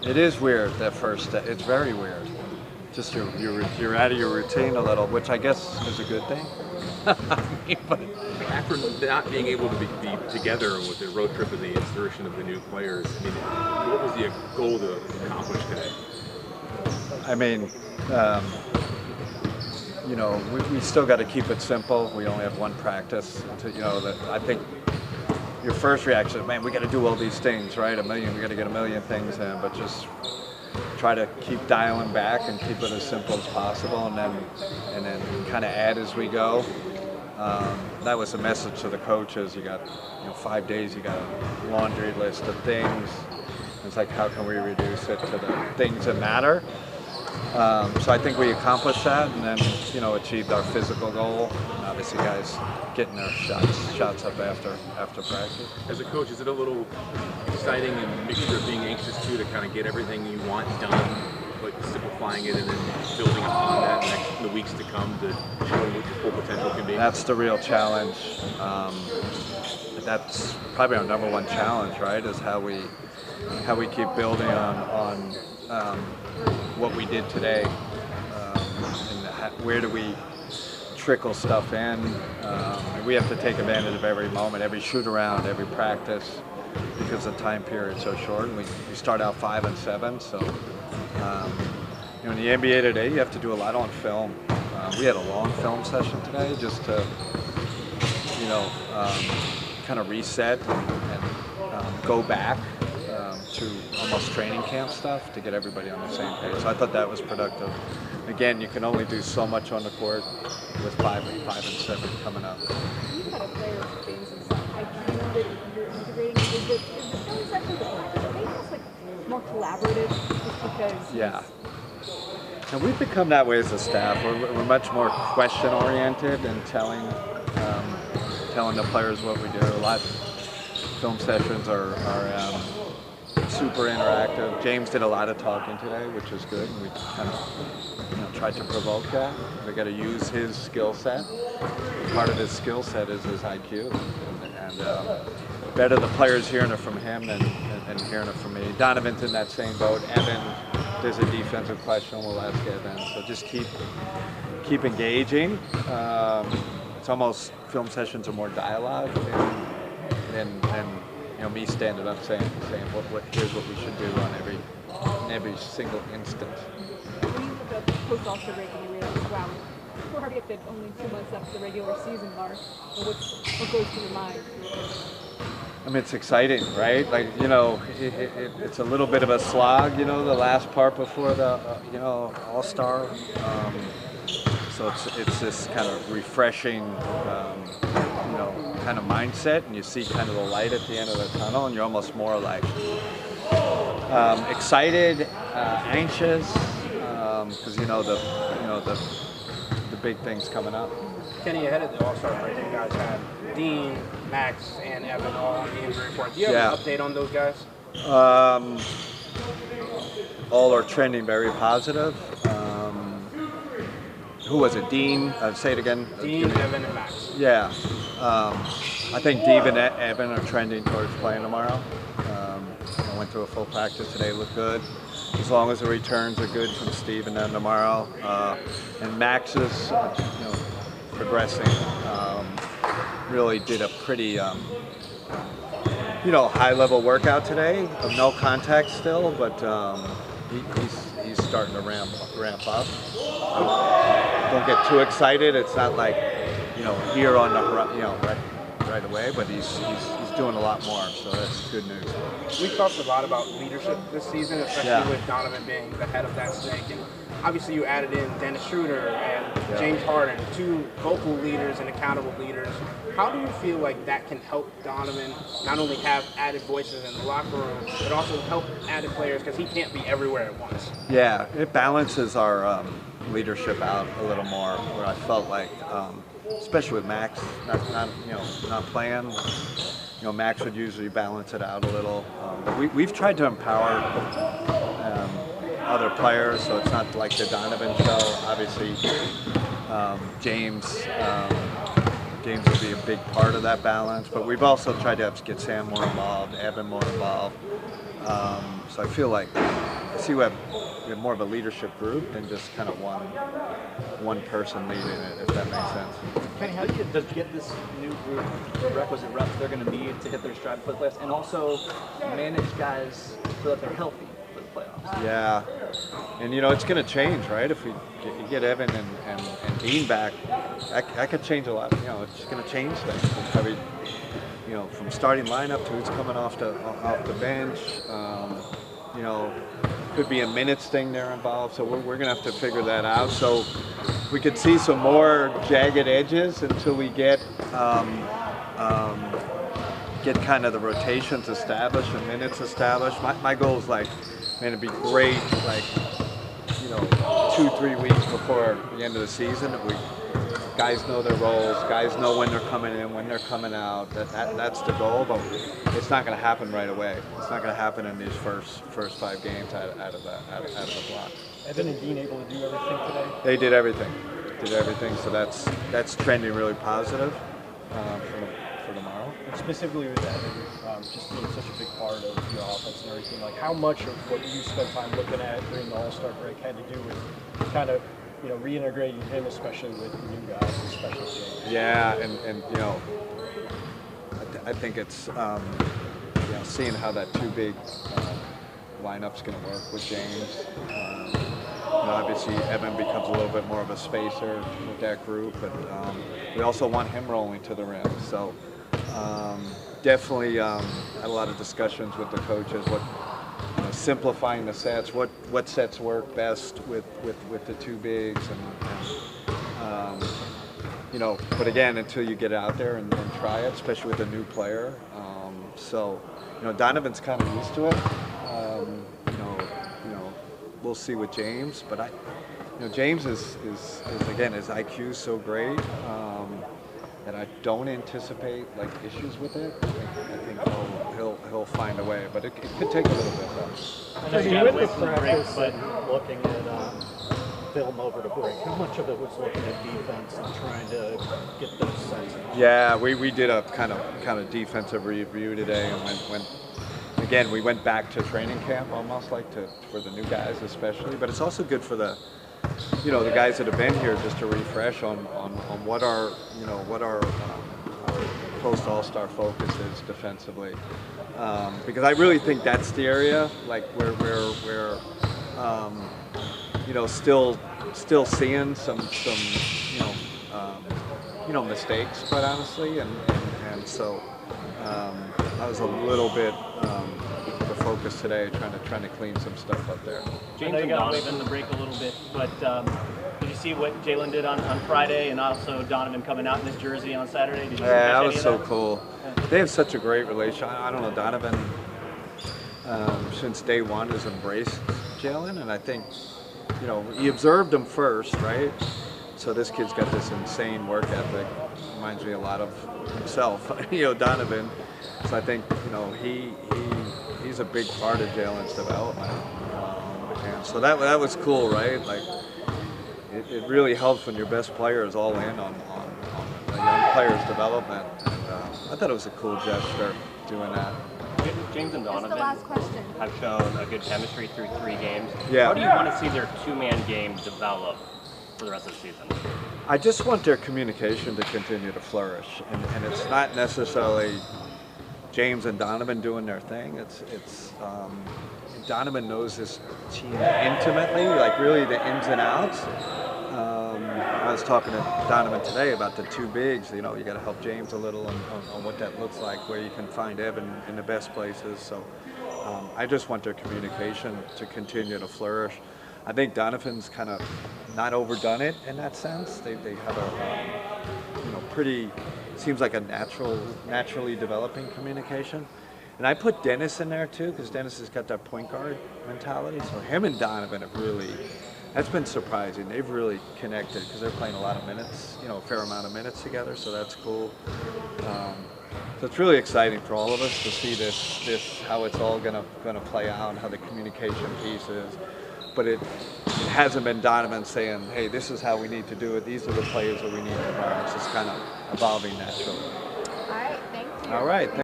It is weird that first step. It's very weird. Just you're out of your routine a little, which I guess is a good thing. But after not being able to be together with the road trip and the insertion of the new players, I mean, what was the goal to accomplish today? I mean, you know, we still got to keep it simple. We only have one practice. You know, I think your first reaction is, man, we got to do all these things, right? We got to get a million things in, but just try to keep dialing back and keep it as simple as possible, and then kind of add as we go. That was the message to the coaches. You got 5 days. You got a laundry list of things. It's like, how can we reduce it to the things that matter? So I think we accomplished that, and then achieved our physical goal. And obviously, guys getting their shots up after practice. As a coach, is it a little exciting and mixture of being anxious too to kind of get everything you want done, but simplifying it and then building upon that in the weeks to come to show what your full potential can be? That's the real challenge. That's probably our number one challenge, right? Is how we keep building on what we did today, and where do we trickle stuff in. We have to take advantage of every moment, every shoot around, every practice, because the time period's so short. And we start out 5 and 7, so in the NBA today, you have to do a lot on film. We had a long film session today, just to kind of reset and go back to almost training camp stuff to get everybody on the same page. So I thought that was productive. Again, you can only do so much on the court with 5 and 7 coming up. You've got a player, James, I know that you're integrating. Is the film sessions are they almost like more collaborative just because? Yeah. And we've become that way as a staff. We're much more question oriented and telling the players what we do. A lot of film sessions are super interactive. James did a lot of talking today, which was good. And we kind of tried to provoke that. We got to use his skill set. Part of his skill set is his IQ, and better the players hearing it from him than hearing it from me. Donovan's in that same boat. Evan, there's a defensive question, we'll ask Evan. So just keep engaging. It's almost, film sessions are more dialogue than me standing up saying here's what we should do in every single instant. When you look at the post-All-Star break and you realize, wow, we're already at only 2 months up to the regular season mark, what goes through your mind? I mean, it's exciting, right? Like, it's a little bit of a slog, the last part before the, All-Star. So it's this kind of refreshing, kind of mindset, and you see kind of the light at the end of the tunnel, and you're almost more like excited, anxious, because the big things coming up. Kenny, ahead of the All-Star break, you guys had Dean, Max, and Evan all on the injury report. Do you have an update on those guys? All are trending very positive. Who was it? Dean? Say it again. Dean, Evan, and Max. Yeah. I think Dean and Evan are trending towards playing tomorrow. I went through a full practice today, looked good. As long as the returns are good from Steve and them tomorrow. And Max is, progressing. Really did a pretty, high-level workout today. No contact still, but he's starting to ramp up. Don't get too excited. It's not like, here on the right away, but he's doing a lot more, so that's good news. We've talked a lot about leadership this season, especially with Donovan being the head of that snake. And obviously you added in Dennis Schroeder and James Harden, 2 vocal leaders and accountable leaders. How do you feel like that can help Donovan not only have added voices in the locker room, but also help added players, because he can't be everywhere at once? Yeah, it balances our leadership out a little more, where I felt like, especially with Max not playing, Max would usually balance it out a little. But we've tried to empower other players, so it's not like the Donovan show. Obviously, James will be a big part of that balance, but we've also tried to get Sam more involved, Evan more involved. So I feel like see we have more of a leadership group than just kind of one person leading it, if that makes sense. Kenny, how do you get this new group the requisite reps they're going to need to hit their stride for the playoffs, and also manage guys so that they're healthy for the playoffs? Yeah, and it's going to change, right? If you get Evan and Dean back, that could change a lot. It's going to change things. I mean, from starting lineup to who's coming off the bench. Could be a minutes thing they're involved, so we're going to have to figure that out. So we could see some more jagged edges until we get kind of the rotations established and minutes established. My goal is it'd be great, 2-3 weeks before the end of the season. Guys know their roles, guys know when they're coming in, when they're coming out. That's the goal, but it's not going to happen right away. It's not going to happen in these first 5 games out of the block. Evan and Dean able to do everything today? They did everything. So that's trending really positive for tomorrow. And specifically with Evan, just being such a big part of your offense and everything, how much of what you spent time looking at during the All-Star break had to do with kind of reintegrating him, especially with new guys, especially James? Yeah, and I think it's seeing how that 2 big lineup's going to work with James. Obviously Evan becomes a little bit more of a spacer with that group, but we also want him rolling to the rim. So definitely had a lot of discussions with the coaches. Simplifying the sets, what sets work best with the 2 bigs, but again, until you get out there and try it, especially with a new player. Donovan's kind of used to it. We'll see with James, but James is again, his IQ is so great that I don't anticipate issues with it. I think he'll find a way, but it could take a little bit though. I know you got away from the break, but looking at film over the break, how much of it was looking at defense and trying to get those sets? Yeah, we did a kind of defensive review today, and again we went back to training camp almost for the new guys especially, but it's also good for the guys that have been here just to refresh on what our post All-Star focus is defensively, because I really think that's the area where still seeing some mistakes, quite honestly, and so I was a little bit the focus today, trying to clean some stuff up there. James and Donovan the break a little bit, but did you see what Jalen did on Friday, and also Donovan coming out in his jersey on Saturday? Did you that was so cool. They have such a great relationship. I don't know, Donovan since day one has embraced Jalen, and I think he observed him first, right? So this kid's got this insane work ethic. Reminds me a lot of himself, Donovan. So I think he's a big part of Jalen's development, and so that was cool, right? It really helps when your best player is all in on the young player's development. And I thought it was a cool gesture doing that. James and That's Donovan the last question. have shown a good chemistry through 3 games. Yeah. How do you want to see their 2-man game develop for the rest of the season? I just want their communication to continue to flourish, and it's not necessarily James and Donovan doing their thing. It's Donovan knows this team intimately, really the ins and outs. I was talking to Donovan today about the 2 bigs. You got to help James a little on what that looks like, where you can find Evan in the best places. So I just want their communication to continue to flourish. I think Donovan's kind of not overdone it in that sense. They have a pretty, seems like a naturally developing communication. And I put Dennis in there too, because Dennis has got that point guard mentality. So him and Donovan have really, that's been surprising. They've really connected because they're playing a lot of minutes, a fair amount of minutes together. So that's cool. So it's really exciting for all of us to see this how it's all gonna play out, how the communication piece is. But it hasn't been Donovan saying, hey, this is how we need to do it. These are the players that we need to run. It's just kind of evolving naturally. All right, thank you. All right.